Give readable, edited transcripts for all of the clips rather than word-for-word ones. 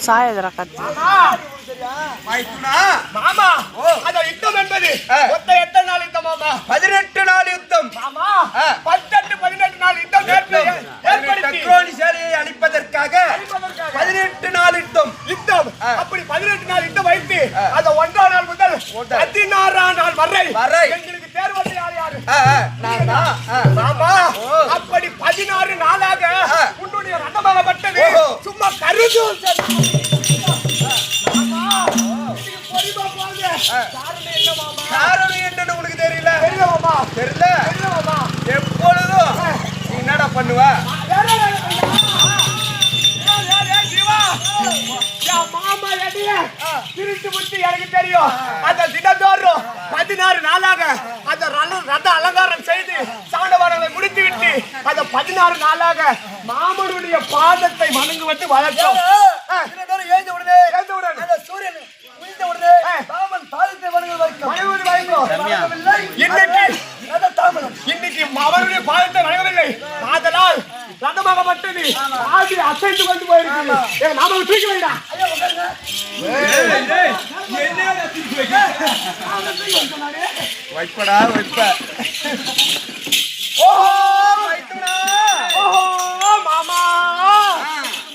சாயதரா கத்து மாமா அத யுத்தம் என்பது மொத்த எத்தனை நாள் யுத்தம் மாமா? 18 நாள் யுத்தம் மாமா. 18 நாள் யுத்தம் சேலையை அழிப்பதற்காக 18 நாள் யுத்தம். அப்படி 18 நாள் யுத்தம் வைத்து அத 1ஆம் நாள் முதல் 16ஆம் நாள் வரை எங்களுக்கு தேர்வது யார் யாரு? மாமா அப்படி 16 நாளாக உன்னுடைய ரதமாகப்பட்டது சும்மா கருது. காரணம் என்னன்னு உனக்கு தெரியல? தெரியல. எப்பொழுதும் நீ என்னடா பண்ணுவ? திருட்டு முத்தி எனக்கு தெரியும். அந்த தினந்தோறும் 16 நாளாக அந்த ரத அலங்காரம் செய்து சாண்டவாரங்களை முடித்து விட்டு அந்த 16 நாளாக மாமனுடைய பாதத்தை வணங்குவது வழக்கம். எழுந்த உடனே அந்த சூரியன் உயிர்ந்த உடனே தாமன் பாதத்தை வணங்குவது இன்னைக்கு அவருடைய பாதத்தை வணங்கவில்லை. ஆதலால் ரதமாகப்பட்டது ஆதி அசைந்து கொண்டு போயிருக்கு. நாம தூக்கி வைடா. வைப்படா வைப்ப. ஓஹோ மாமா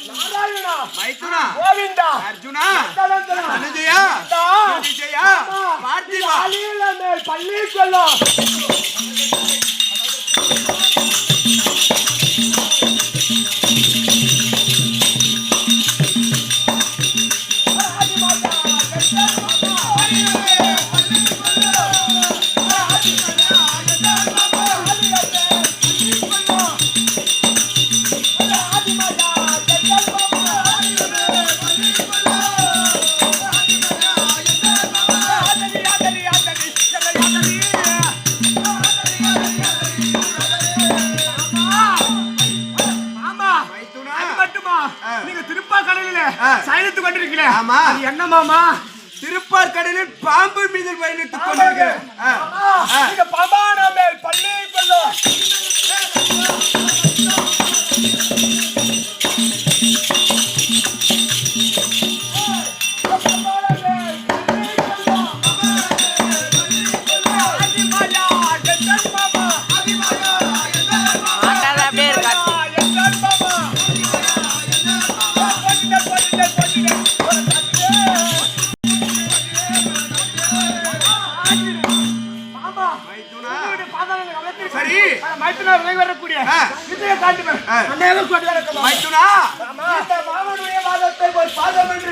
நாராயணா மைத்துனா கோவிந்தா அர்ஜுனா அனுஜயா விஜயா பார்த்திபா பள்ளி சொல்லும். சயனித்துக் கொண்டிருக்கிறேன். என்ன மாமா? திருப்பார் கடலில் பாம்பு மீது பயணித்துக் கொண்டிருக்கிறேன். பாம்பான மேல் பள்ளி கொள்ளும். வரக்கூடிய விஜய காட்டுவேன். மாமனுடைய பாதத்தை ஒரு பாதம் என்று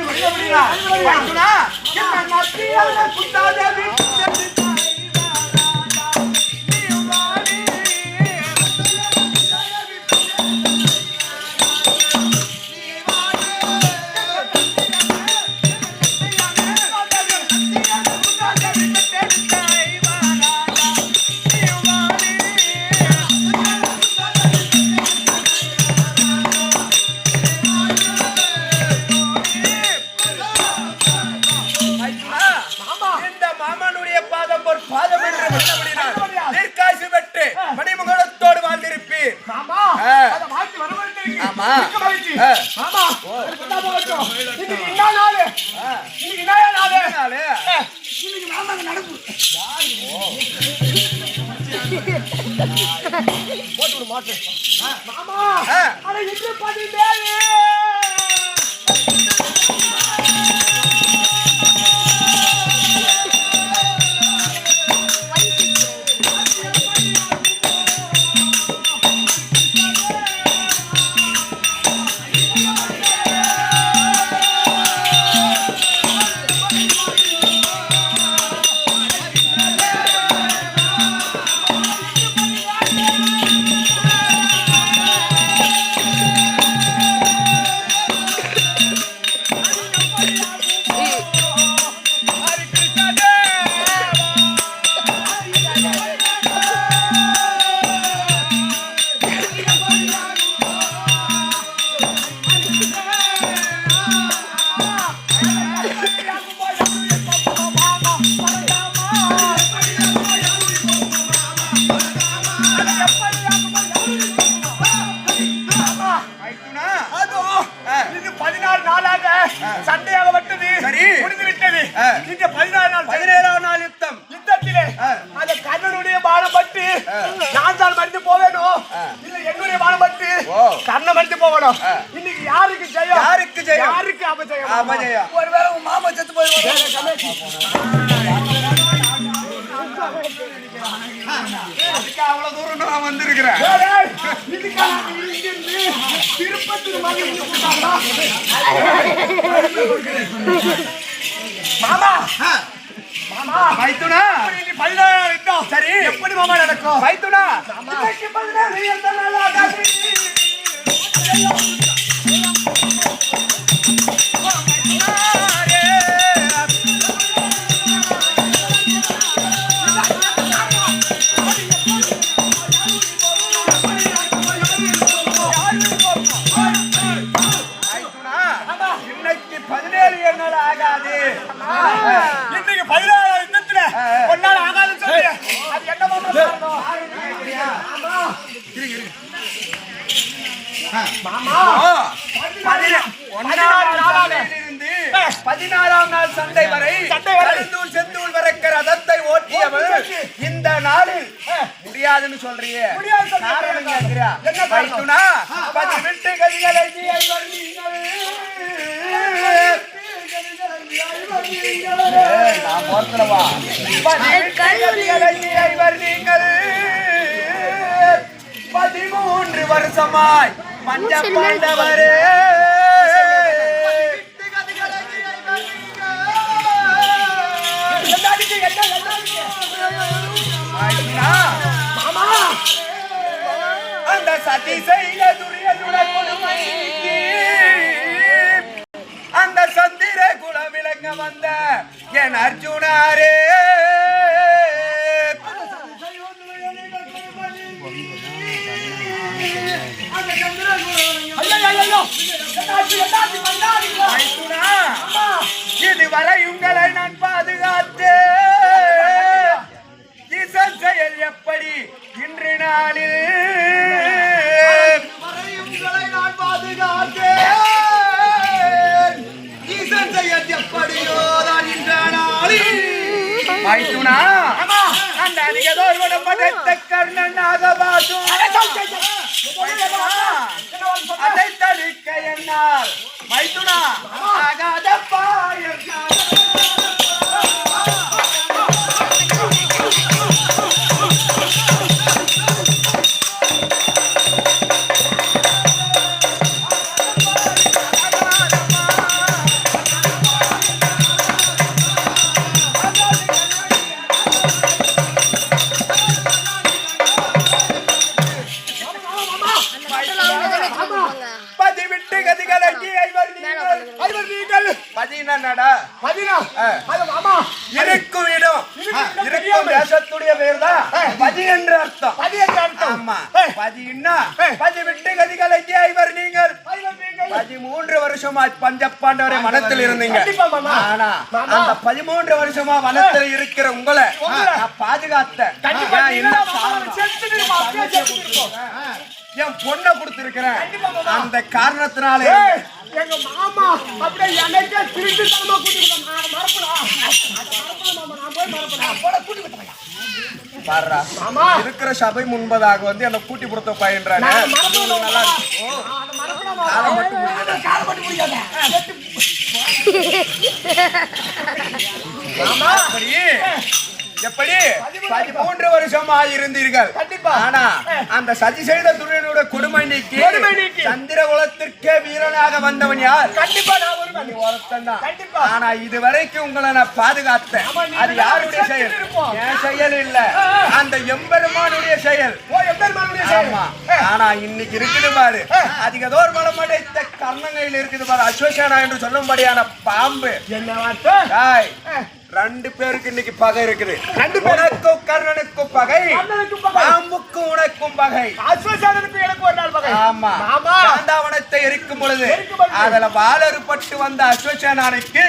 அந்த கர்ணனுடைய பானம் பட்டு நான் தான் மறித்து போவேணும் இல்ல என்னுடைய பானம் பட்டு கர்ணன் மறித்து போவேணும். இன்னைக்கு யாருக்கு ஜெயம்? யாருக்கு அபஜயம்? ஒருவேளை உன் மாமா செத்து போயிடுவாங்க. அவ்வளவு தூரம் நான் வந்திருக்கிறேன். மாமா மைத்துனா சரி எப்படி மாமா நடக்கும்? மைத்துனா இன்னைக்கு 17 நாள் ஆகாது. இன்னைக்கு 17 யுத்தத்துல ஒன்னால ஆகாதுன்னு சொல்லி அது என்ன மாமா காரணம்? மாமா 16ஆம் நாள் சண்டை வரை செந்தூள் வரைக்கிற ரதத்தை ஓட்டியவள் இந்த நாளில் முடியாதுன்னு சொல்றியே. காரணம் கேட்கிறியா? மைத்துனா 18 கதிகளை நான் போர்த்தலவா 13 வருஷமாய் மஞ்ச பாண்டவரே அந்த சதி செய்த துரியனுட கொடுமைக்கு அந்த சந்திர குல விளங்க வந்த என் அர்ஜுனாரே இதுவரை உங்களை நான் பாதுகாத்தேன். ஈசன் செயல் எப்படி இன்று நாளில் உங்களை நான் பாதுகாத்தேன். ஈசன் செயல் எப்படியோ தான் இன்ற நாளில் மைத்துனா அந்த அதிகதோர் படைத்த கர்ணனாக பாசும் அதை தடுக்க என்னால் மைத்துனா ஆகாதப்பா இருக்கும் இடம் இருக்கும் தேசத்துடைய பேர் தான் பதி என்று அர்த்தம். ஆமா பதின்னா பதி விட்டு கதிகளைக்கு ஐவர் நீங்கள் 13 வருஷமா பஞ்சப்பாண்டவரை மனத்தில் இருந்தீங்க. ஆனா அந்த 13 வருஷமா வனத்தில் இருக்கிற உங்களை நான் பாதுகாத்தேன். என் பொண்ணை கொடுத்திருக்கிறேன். அந்த காரணத்தினால எங்க மாமா அப்படியே எனக்கே திருட்டு தரமா இருக்கிற சபை முன்பதாக வந்து என்ன கூட்டி கொடுத்த பயின்றானே எப்படி 13 வருஷமா இருந்தீர்கள். ஆனா அந்த சதி செய்த துரியனோட கொடுமை நீக்கி சந்திர குலத்திற்கே வீரனாக வந்தவன் யார்? கண்டிப்பா நான் ஒருவன். ஆனா இதுவரைக்கும் உங்களை நான் பாதுகாத்தேன். அது யாருடைய செயல்? என் செயல் இல்ல, அந்த எம்பெருமானுடைய செயல். ஆமா. ஆனா இன்னைக்கு இருக்குது பாரு அதிகதோர் மலம் அடைத்த கர்ணங்கையில் இருக்குது பாரு அஸ்வசேனா என்று சொல்லும்படியான பாம்பு. என்ன 2 பேருக்கு இன்னைக்கு பகை இருக்குது. உனக்கும் கர்ணனுக்கும் பகை, பாம்புக்கும் உனக்கும் பகை. அஸ்வசேனனுக்கு எனக்கு ஒரு நாள் பகை. ஆமா. காந்தாவனத்தை எரிக்கும் பொழுது அதுல வாளறுபட்டு வந்த அஸ்வசேனானுக்கு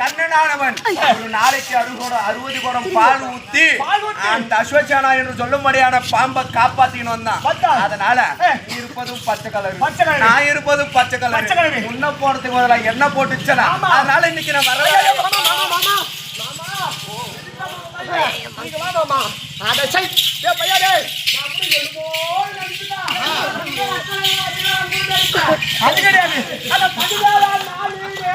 கர்ணனானவன் ஒரு நாளைக்கு 60 குடம் பால் ஊத்தி அந்த அஸ்வசேனா என்று சொல்லும்படியான பாம்பை காப்பாத்தின்னு வந்தான். அதனால இருப்பதும் பச்சை கலர், நான் இருப்பதும் பச்சை கலர். முன்ன போறதுக்கு பதிலாக என்ன போட்டுச்சா? அதனால இன்னைக்கு நான் வர இங்க வா மாமா. அட சை. டேய் பையா டேய். நான் கூட எழுமோ நினைச்சுடா. அது கிடையாது. அட 14 நாளிலே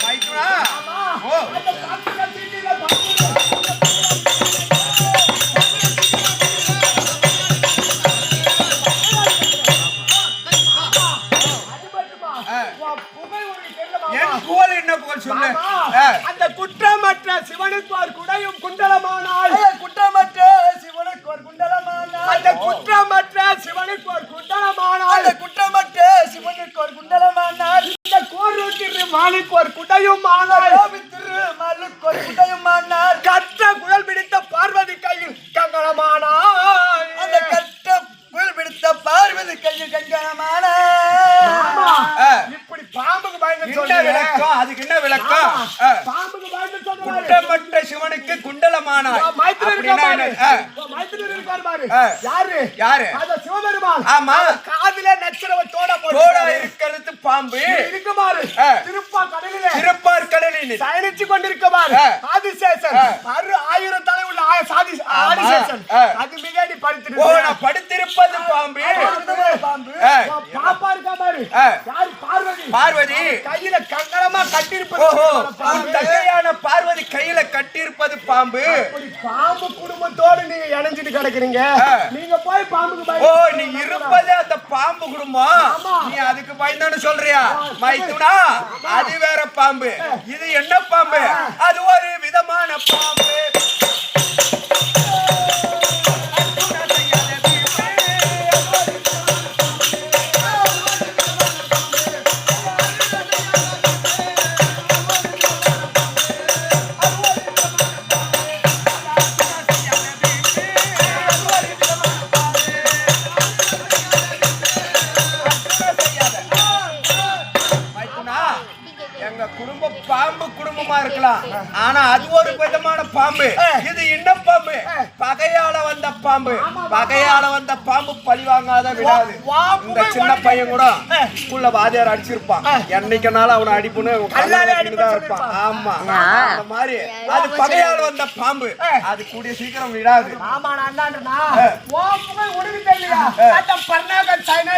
மைத்துனா ஓ என் புகழ் என்ன புகழ் சொல்லு அந்த குற்றமற்ற சிவனுக்கு ஒரு குடையும் குண்டலமானால் குற்றமற்ற சிவனுக்கு ஒரு குண்டலமானால் அந்த குற்றமற்ற சிவனுக்கு ஒரு குண்டலமானால் அந்த குற்றமற்ற சிவனுக்கு ஒரு குண்டலமானால் இந்த கோரூர் மாலுக்கு ஒரு குடையும் ஆனால் திருமாலுக்கு ஒரு குடையுமானால் கற்ற குழல் பிடித்த பார்வதி கையில் கங்கணமானால் அந்த கட்ட புயல் பிடித்த பார்வதி கையில் கங்கணமான இப்படி பாம்புக்கு பயந்து என்ன சொல்லுங்க விளக்கம் அதுக்கு என்ன விளக்கம் பாம்புக்கு பயந்து சொல்லுங்க குற்றமற்ற சிவனுக்கு குண்டலமானாய் மைத்திரன் அப்படின்னா இருக்காரு என்ன? மைத்திரன் இருக்காரு பாரு ஆ. யாரு யாரு அந்த சிவபெருமான் ஆமா காதிலே நச்சரவ தோட தோடா போட்டு இருக்கிறது பாம்பு இருக்கு பாரு ஆ. திருப்பா கடலிலே திருப்பார் கடலில் பயணிச்சு கொண்டிருக்க பாரு ஆ. ஆதிசேஷன் ஆ. 1000 தலை உள்ள ஆதிசேஷன் ஆ. அது மிகாடி ஓ படுத்திருக்கு நான் படுத்திருப்பது பாம்பு பாம்பு பாப்பா இருக்கா பாரு ஆ. யாரு பார்வதி பார்வதி கையில கங்கணமா கட்டிருப்பது ஓஹோ பாம்பு. உன் தங்கையான பார்வதி கையில கட்டியிருப்பது பாம்பு அப்படி பாம்பு குடும்பத்தோடு நீங்க இணைஞ்சிட்டு கிடக்குறீங்க ஆ. நீங்க போய் பாம்புக்கு ஓ பயந்து நீ இருப்பதே அந்த பாம்பு குடும்பம் ஆமா. நீ அதுக்கு பயந்தான்னு சொல்றியா மைத்துனா அது வேற பாம்பு இது என்ன பாம்பு அது ஒரு விதமான பாம்பு மைத்துனா, எங்க குடும்பம் பாம்பு குடும்பமா இருக்கலாம் ஆனா அது ஒரு விதமான பாம்பு இது என்ன பாம்பு பகையால வந்த பாம்பு பகையால வந்த பாம்பு பழி வாங்காத விடாது இந்த சின்ன பையன் கூட ஸ்கூல்ல வாத்தியார் அடிச்சிருப்பான் என்னைக்குனாலும் அவனை அடிப்புன்னு கல்லாலே தான் இருப்பான் ஆமா அந்த மாதிரி அது பகையால வந்த பாம்பு அது கூடிய சீக்கிரம் விடாது ஆமா நான் அண்ணான்றனா ஓ புகை உனக்கு தெரியலையா அந்த பர்ணாகன் சைனா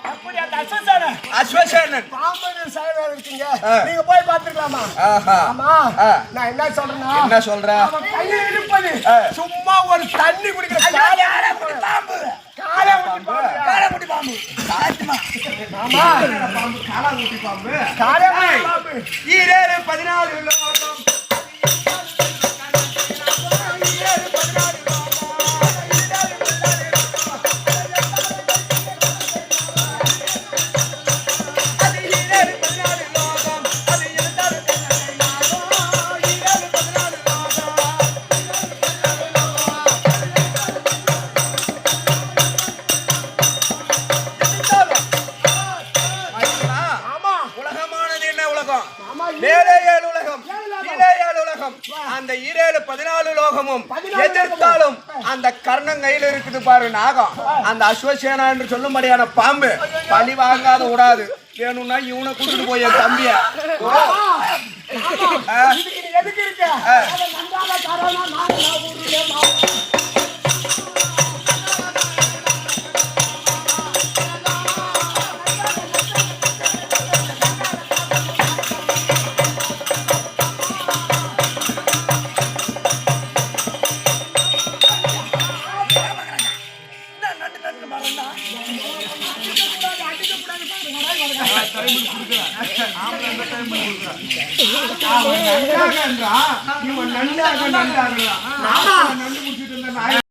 அப்படி அந்த அசோசன அஸ்வசேனன் பாம்பு சைனா இருக்கீங்க நீங்க போய் பாத்துக்கலாமா ஆஹா ஆமா நான் என்ன சொல்றேன்னா என்ன சொல்ற அவன் கையில இருப்பது சும்மா ஒரு தண்ணி குடிக்கிற பாம்பு காளைமுடி பாம்பு ஆமா பாம்பு காலாங்குட்டி பாம்பு காளைமுடி பாம்பு ஈரேழு 14 லோகம் ஆமா உலகமானது என்ன உலகம் ஆமா மேலே 7 உலகம் கீழே 7 உலகம் அந்த ஈரேழு 14 லோகமும் எதிர்த்தாலும் அந்த கர்ணம் கையில இருக்குது பாரு நாகம் அந்த அஸ்வசேனா என்று சொல்லும்படியான பாம்பு பழி வாங்காத விடாது வேணும்னா இவனை கூட்டிட்டு போய் என் தம்பிய இதுக்கு நீ எதுக்கு இருக்க அத நந்தால காரணமா நான் ஊருல அவன் நண்டாகன்றான், இவன் நண்டாக நண்டாகலாம். நண்டு முடிச்சிட்டு இருந்த நாய்